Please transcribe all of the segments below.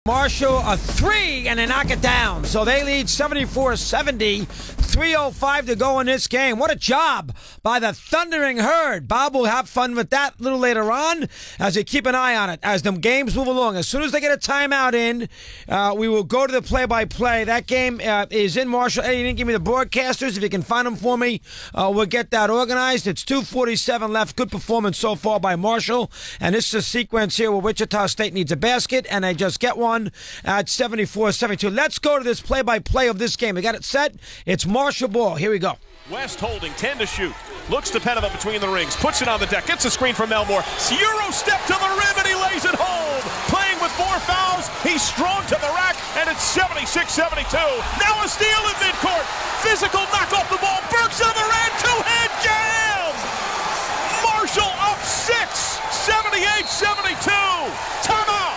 Marshall a 3, and they knock it down. So they lead 74-70. 3:05 to go in this game. What a job by the Thundering Herd. Bob will have fun with that a little later on as we keep an eye on it as the games move along. As soon as they get a timeout in, we will go to the play-by-play. That game is in Marshall. Eddie, you didn't give me the broadcasters. If you can find them for me, we'll get that organized. It's 2:47 left. Good performance so far by Marshall. And this is a sequence here where Wichita State needs a basket, and they just get one at 74-72. Let's go to this play-by-play of this game. They got it set. It's Marshall ball. Here we go. West holding, 10 to shoot. Looks to Penova between the rings. Puts it on the deck. Gets a screen from Elmore. Euro step to the rim, and he lays it home. Playing with 4 fouls. He's strong to the rack, and it's 76-72. Now a steal in midcourt. Physical knock off the ball. Burks on the rim. Two-hand jam. Marshall up 6. 78-72. Timeout.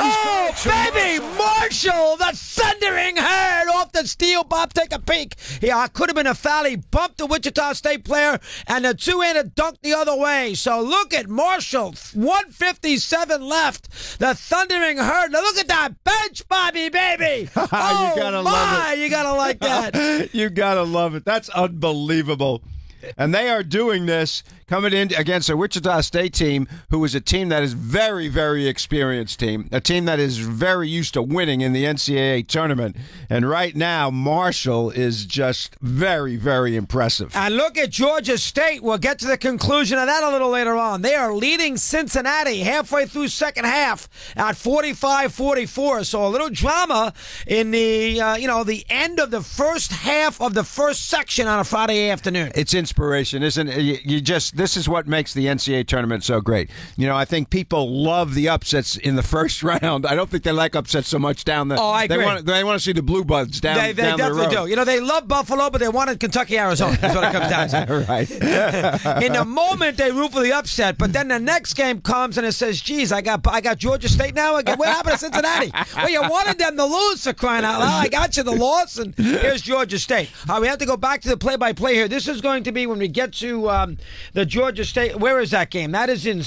Oh, baby, Marshall, the Thundering Herd off the steal. Bob, take a peek. Yeah, it could have been a foul. He bumped the Wichita State player, and the two-handed dunked the other way. So look at Marshall, 1:57 left. The Thundering Herd. Now look at that bench, Bobby, baby. Oh, you gotta love it. You got to like that. You got to love it. That's unbelievable. And they are doing this coming in against a Wichita State team who is a team that is very, very experienced team, a team that is very used to winning in the NCAA tournament. And right now, Marshall is just very, very impressive. And look at Georgia State. We'll get to the conclusion of that a little later on. They are leading Cincinnati halfway through second half at 45-44. So a little drama in the, the end of the first half of the first section on a Friday afternoon. It's inspiration, isn't it? This is what makes the NCAA tournament so great. I think people love the upsets in the first round. I don't think they like upsets so much down the. Oh, I agree. They want to see the Blue Buds down the road. They definitely do. They love Buffalo, but they wanted Kentucky, Arizona. That's what it comes down to. Right. In the moment, they root for the upset, but then the next game comes and it says, geez, I got Georgia State now. What happened to Cincinnati? Well, you wanted them to lose, for crying out loud. I got you the loss, and here's Georgia State. We have to go back to the play-by-play here. This is going to be when we get to the Georgia State. Where is that game? That is in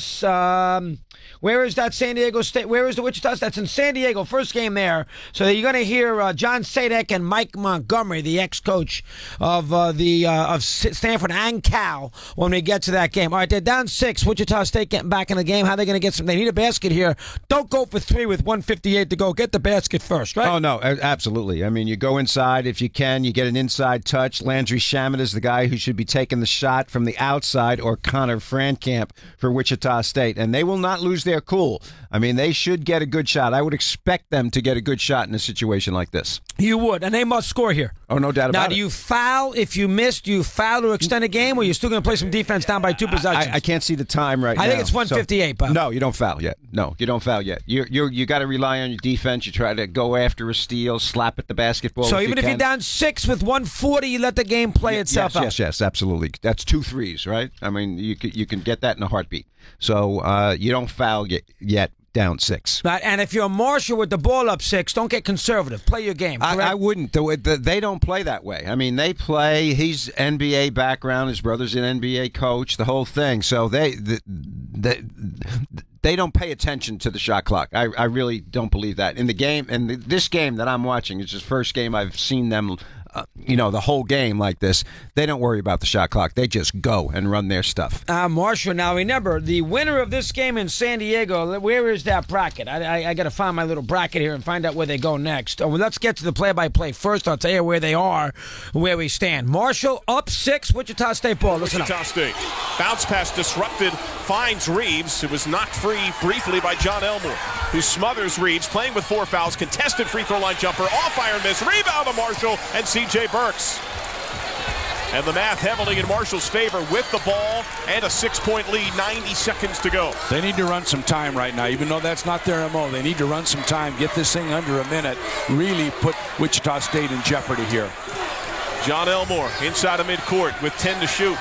where is that San Diego State? Where is the Wichita? That's in San Diego. First game there. So you're going to hear John Sadek and Mike Montgomery, the ex-coach of of Stanford and Cal, when we get to that game. All right, they're down 6. Wichita State getting back in the game. How are they going to get some? They need a basket here. Don't go for 3 with 1:58 to go. Get the basket first, right? Oh, no, absolutely. I mean, you go inside if you can. You get an inside touch. Landry Shamet is the guy who should be taking the shot from the outside, or Connor Frankamp for Wichita State. And they will not lose their cool. I mean, they should get a good shot. I would expect them to get a good shot in a situation like this. You would, and they must score here. Oh, no doubt about it. Now, do you foul if you missed? Do you foul to extend a game, or are you still going to play some defense down by 2 possessions? I can't see the time right now. I think it's 1:58, Bob. No, you don't foul yet. No, you don't foul yet. You got to rely on your defense. You try to go after a steal, slap at the basketball. So even if you're down 6 with 1:40, you let the game play itself out. Yes, absolutely. That's 2 threes, right? I mean, you can get that in a heartbeat. So you don't foul yet. Down 6. Right, and if you're a Marshall with the ball up 6, don't get conservative. Play your game. I wouldn't. They don't play that way. I mean, they play. He's NBA background. His brother's an NBA coach. The whole thing. So they don't pay attention to the shot clock. I really don't believe that in the game. And this game that I'm watching is the first game I've seen them. The whole game like this, they don't worry about the shot clock. They just go and run their stuff. Marshall, now remember, the winner of this game in San Diego, where is that bracket? I got to find my little bracket here and find out where they go next. Well, let's get to the play-by-play first. I'll tell you where they are, where we stand. Marshall up 6, Wichita State ball. Listen Wichita up. State. Bounce pass disrupted, finds Reeves, who was knocked free briefly by John Elmore, who smothers Reeves, playing with 4 fouls, contested free throw line jumper, off iron miss, rebound to Marshall, and C.J. Burks. And the math heavily in Marshall's favor with the ball and a 6-point lead, 90 seconds to go. They need to run some time right now, even though that's not their MO. They need to run some time, get this thing under a minute, really put Wichita State in jeopardy here. John Elmore inside of midcourt with 10 to shoot.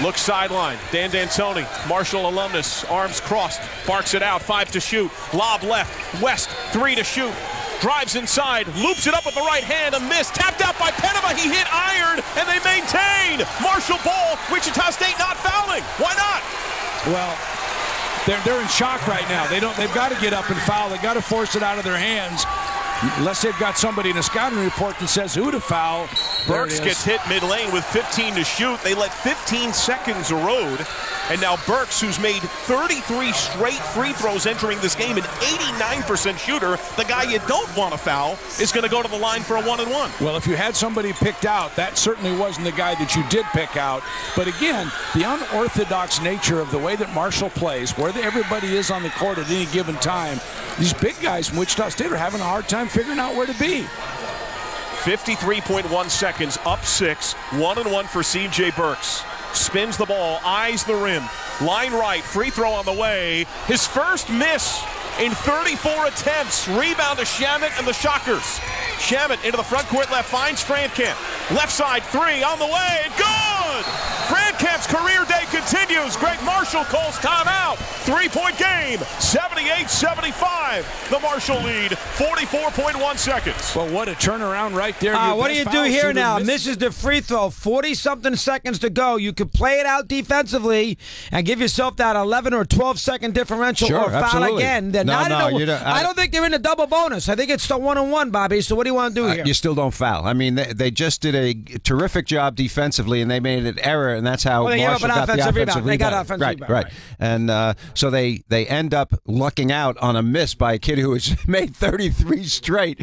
Looks sideline. Dan D'Antoni, Marshall alumnus, arms crossed, barks it out, 5 to shoot. Lob left, West, 3 to shoot. Drives inside, loops it up with the right hand, a miss, tapped out by Penova, he hit iron, and they maintain. Marshall ball, Wichita State not fouling. Why not? Well, they're in shock right now. They've got to get up and foul. They've got to force it out of their hands. Unless they've got somebody in a scouting report that says who to foul. Burks gets hit mid-lane with 15 to shoot. They let 15 seconds erode. And now Burks, who's made 33 straight free throws entering this game, an 89% shooter, the guy you don't want to foul, is going to go to the line for a one-and-one. Well, if you had somebody picked out, that certainly wasn't the guy that you did pick out. But again, the unorthodox nature of the way that Marshall plays, where everybody is on the court at any given time, these big guys from Wichita State are having a hard time figuring out where to be. 53.1 seconds, up 6, 1-and-1 for C.J. Burks. Spins the ball, eyes the rim, line right, free throw on the way. His first miss in 34 attempts. Rebound to Shamet and the Shockers. Shamet into the front court left, finds Frankamp. Left side three on the way, good! Frankamp's career day continues. Greg Marshall calls timeout. 3-point game, 78-75. The Marshall lead, 44.1 seconds. Well, what a turnaround right there. What do you do here now? Misses the free throw. 40-something seconds to go. You could play it out defensively and give yourself that 11 or 12-second differential or foul absolutely. Again. I don't think they're in a double bonus. I think it's the 1-on-1, Bobby. So what do you want to do here? You still don't foul. I mean, they just did a terrific job defensively, and they made an error, and that's how Marshall got the offensive rebound. They got offensive rebound. Right. And so they end up lucking out on a miss by a kid who has made 33 straight,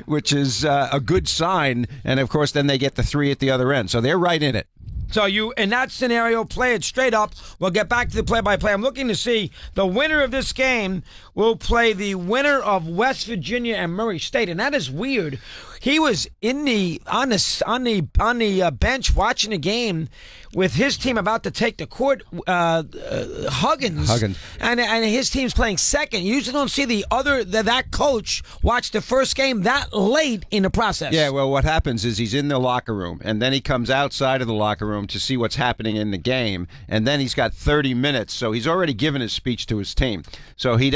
which is a good sign. And, of course, then they get the 3 at the other end. So they're right in it. So you, in that scenario, play it straight up. We'll get back to the play-by-play. I'm looking to see the winner of this game will play the winner of West Virginia and Murray State, and that is weird. He was on the bench watching the game with his team about to take the court. Huggins, and his team's playing second. You usually don't see that coach watch the first game that late in the process. Yeah, well, what happens is he's in the locker room, and then he comes outside of the locker room to see what's happening in the game, and then he's got 30 minutes, so he's already given his speech to his team. So he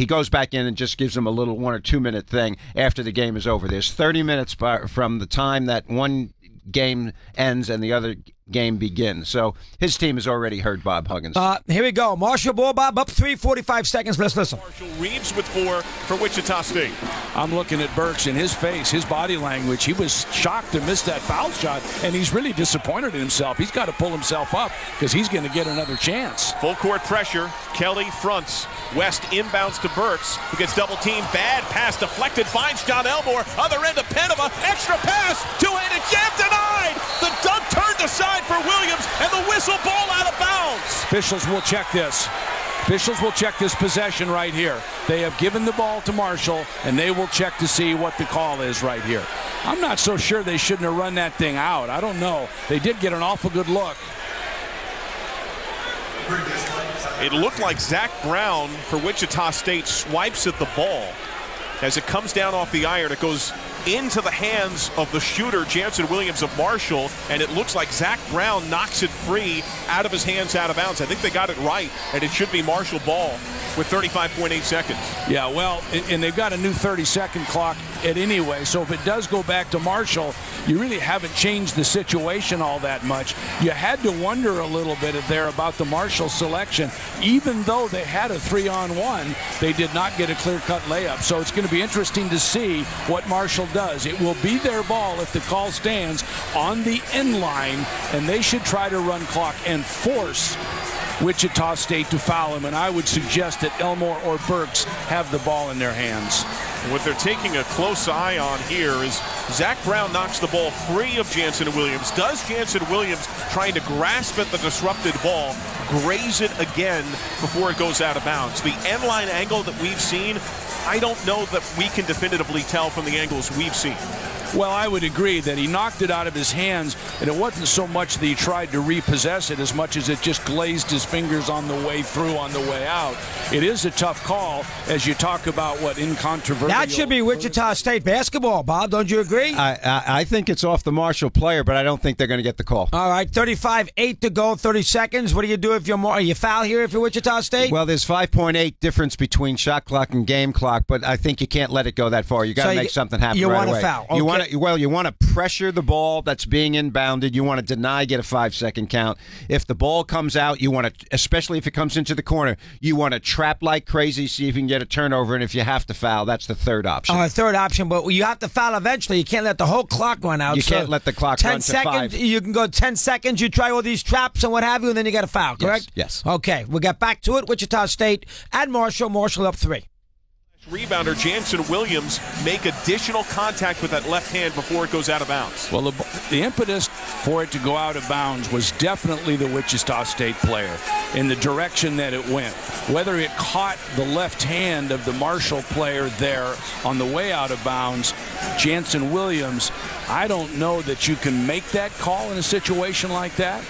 goes back in and just gives them a little 1 or 2 minute thing after the game is over. There's 30 minutes from the time that one game ends and the other game begins. So his team has already heard Bob Huggins. Here we go. Marshall ball, Bob, up 3, 45 seconds. Let's listen. Marshall Reeves with 4 for Wichita State. I'm looking at Burks in his face, his body language. He was shocked to miss that foul shot, and he's really disappointed in himself. He's got to pull himself up because he's going to get another chance. Full court pressure. Kelly fronts. West inbounds to Burks, who gets double teamed. Bad pass deflected, finds John Elmore. Other end of Penova. Extra pass. Two-handed jam denied. The dunk turned aside for Williams, and the whistle ball out of bounds. Officials will check this. Officials will check this possession right here. They have given the ball to Marshall, and they will check to see what the call is right here. I'm not so sure they shouldn't have run that thing out. I don't know. They did get an awful good look. It looked like Zach Brown for Wichita State swipes at the ball. As it comes down off the iron, it goes into the hands of the shooter, Jansen Williams of Marshall, and it looks like Zach Brown knocks it free out of his hands, out of bounds. I think they got it right, and it should be Marshall ball with 35.8 seconds. Yeah, well, and they've got a new 30-second clock anyway, so if it does go back to Marshall, you really haven't changed the situation all that much. You had to wonder a little bit there about the Marshall selection. Even though they had a 3-on-1, they did not get a clear-cut layup, so it's going to be interesting to see what Marshall does. It will be their ball if the call stands on the end line, and they should try to run clock and force Wichita State to foul him, and I would suggest that Elmore or Burks have the ball in their hands. What they're taking a close eye on here is Zach Brown knocks the ball free of Jansen Williams. Does Jansen Williams, trying to grasp at the disrupted ball, graze it again before it goes out of bounds? The end line angle that we've seen, I don't know that we can definitively tell from the angles we've seen. Well, I would agree that he knocked it out of his hands, and it wasn't so much that he tried to repossess it as much as it just glazed his fingers on the way through, on the way out. It is a tough call as you talk about what incontrovertible. That should be Wichita State basketball, Bob. Don't you agree? I think it's off the Marshall player, but I don't think they're going to get the call. All right, 35-8 to go, 30 seconds. What do you do if you foul here if you're Wichita State? Well, there's 5.8 difference between shot clock and game clock. clock, but I think you can't let it go that far. You got to make something happen right away. You want a foul. Okay. You want to pressure the ball that's being inbounded. You want to deny, get a 5-second count. If the ball comes out, you want to, especially if it comes into the corner, you want to trap like crazy, see if you can get a turnover, and if you have to foul, that's the third option. Third option, but you have to foul eventually. You can't let the whole clock run out. You can't let the clock run to 10 seconds, 5. You can go 10 seconds, you try all these traps and what have you, and then you got a foul, correct? Yes. Okay, we'll get back to it. Wichita State at Marshall up 3. Rebounder Jansen Williams make additional contact with that left hand before it goes out of bounds. Well, the impetus for it to go out of bounds was definitely the Wichita State player in the direction that it went. Whether it caught the left hand of the Marshall player there on the way out of bounds, Jansen Williams, I don't know that you can make that call in a situation like that.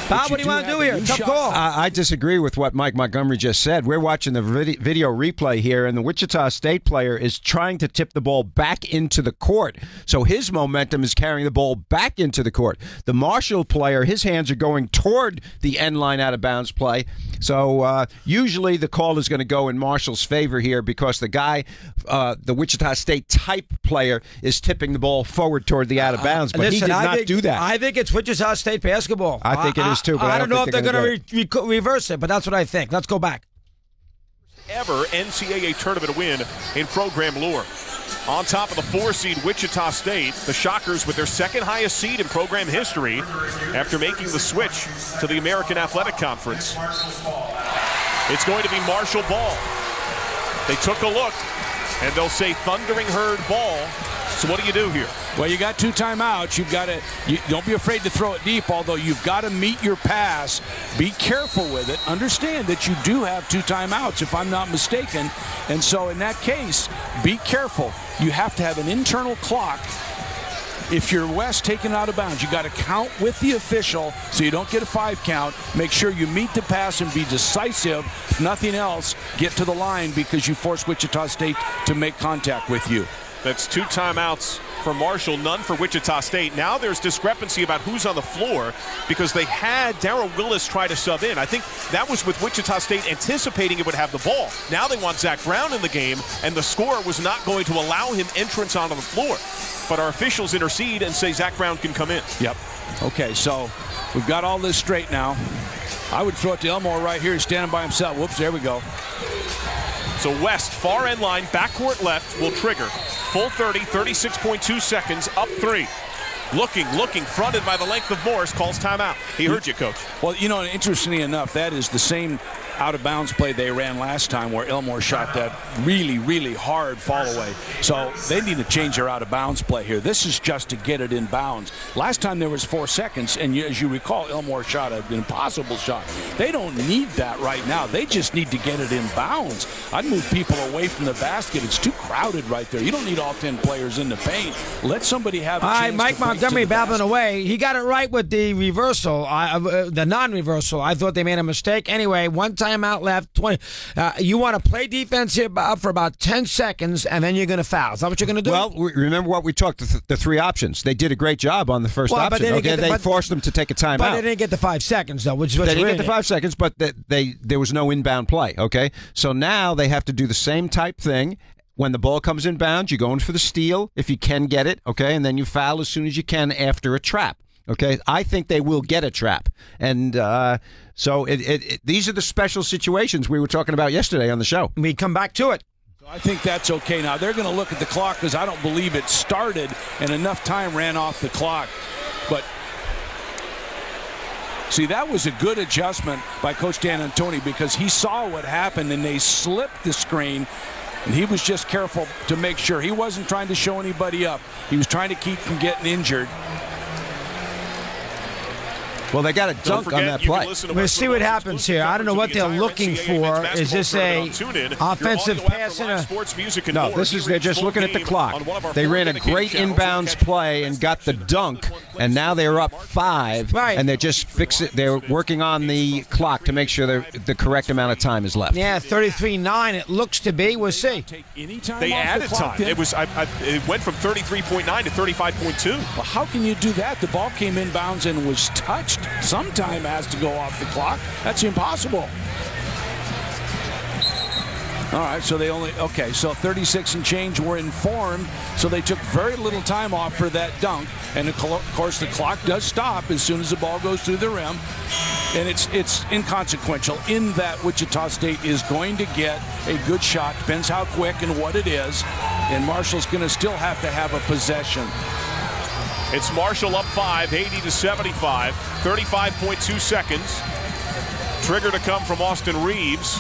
Bob, what do you want to do here? Tough call. I disagree with what Mike Montgomery just said. We're watching the video replay here, and the Wichita State player is trying to tip the ball back into the court. So his momentum is carrying the ball back into the court. The Marshall player, his hands are going toward the end line out of bounds play. So usually the call is going to go in Marshall's favor here because the guy, the Wichita State type player, is tipping the ball forward toward the out of bounds. But listen, he did not do that. I think it's Wichita State basketball. I think it is too, but I don't know if they're going to reverse it, but that's what I think. Let's go back. Ever NCAA tournament win in program lore. On top of the 4-seed Wichita State, the Shockers with their second highest seed in program history after making the switch to the American Athletic Conference. It's going to be Marshall ball. They took a look, and they'll say Thundering Herd ball. So what do you do here? Well, you got 2 timeouts. You've got to don't be afraid to throw it deep, although you've got to meet your pass. Be careful with it. Understand that you do have 2 timeouts, if I'm not mistaken. And so in that case, be careful. You have to have an internal clock. If you're West taken out of bounds, you got to count with the official so you don't get a 5 count. Make sure you meet the pass and be decisive. If nothing else, get to the line because you force Wichita State to make contact with you. That's 2 timeouts for Marshall, none for Wichita State. Now there's discrepancy about who's on the floor because they had Darrell Willis try to sub in. I think that was with Wichita State anticipating it would have the ball. Now they want Zach Brown in the game, and the scorer was not going to allow him entrance onto the floor. But our officials intercede and say Zach Brown can come in. Yep. Okay, so we've got all this straight now. I would throw it to Elmore right here. He's standing by himself. Whoops, there we go. So West, far end line, backcourt left, will trigger. Full 30, 36.2 seconds, up 3. Looking, fronted by the length of Morris, calls timeout. He heard you, Coach. Well, you know, interestingly enough, that is the same out-of-bounds play they ran last time where Elmore shot that really, really hard fall away. So they need to change their out-of-bounds play here. This is just to get it in bounds. Last time there was 4 seconds, and as you recall, Elmore shot an impossible shot. They don't need that right now. They just need to get it in bounds. I'd move people away from the basket. It's too crowded right there. You don't need all 10 players in the paint. Let somebody have a chance. All right, Mike Montgomery babbling away. He got it right with the reversal, the non-reversal. I thought they made a mistake. Anyway, 1 timeout left. 20. You want to play defense here, Bob, for about 10 seconds, and then you're going to foul. Is that what you're going to do? Well, remember what we talked, the 3 options. They did a great job on the first option. They forced them to take a timeout. But they didn't get the 5 seconds, though, which is what they didn't get the 5 seconds, but there was no inbound play, okay? So now they have to do the same type thing. When the ball comes in bounds, you're going for the steal if you can get it, okay? And then you foul as soon as you can after a trap. Okay, I think they will get a trap, and so these are the special situations we were talking about yesterday on the show. We come back to it. I think that's okay. Now they're going to look at the clock because I don't believe it started and enough time ran off the clock. But see, that was a good adjustment by Coach Dan Antoni because he saw what happened and they slipped the screen. And he was just careful to make sure he wasn't trying to show anybody up. He was trying to keep from getting injured. Well, they got a dunk on that play. We'll see what happens here. I don't know what they're looking for. Is this a offensive pass? No, they're just looking at the clock. They ran a great inbounds play and got the dunk, and now they're up 5. Right. And they're just They're working on the clock to make sure the correct amount of time is left. Yeah, 33.9 it looks to be. We'll see. They added time. It went from 33.9 to 35.2. Well, how can you do that? The ball came inbounds and was touched. Some time has to go off the clock. That's impossible. All right, so so 36 and change were informed, so they took very little time off for that dunk. And of course, the clock does stop as soon as the ball goes through the rim. And it's inconsequential in that Wichita State is going to get a good shot, depends how quick and what it is. And Marshall's going to still have to have a possession. It's Marshall up 5, 80-75, 35.2 seconds. Trigger to come from Austin Reeves.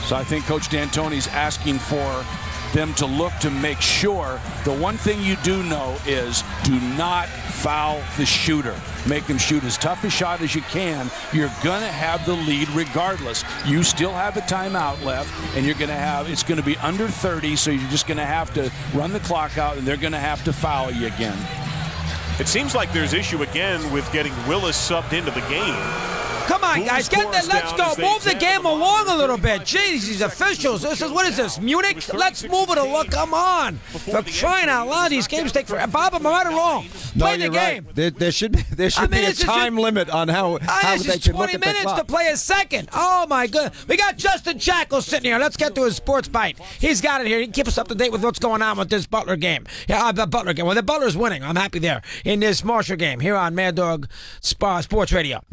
So I think Coach D'Antoni's asking for them to look to make sure. The one thing you do know is do not foul the shooter. Make him shoot as tough a shot as you can. You're going to have the lead regardless. You still have a timeout left, and it's going to be under 30, so you're just going to have to run the clock out, and they're going to have to foul you again. It seems like there's issue again with getting Willis subbed into the game. Come on, guys, let's go. Move the game along a little bit. Jeez, these officials. What is this, Munich? Let's move it along. Come on. For crying out loud, these games take forever. Bob, am I right or wrong? Play the game. Right. There should be a time limit on how they can look at the clock. 20 minutes to play a second. Oh, my goodness. We got Justin Shackles sitting here. Let's get to his sports bite. He's got it here. He can keep us up to date with what's going on with this Butler game. Yeah, the Butler game. Well, the Butler's winning. I'm happy there in this Marshall game here on Mad Dog Sports Radio.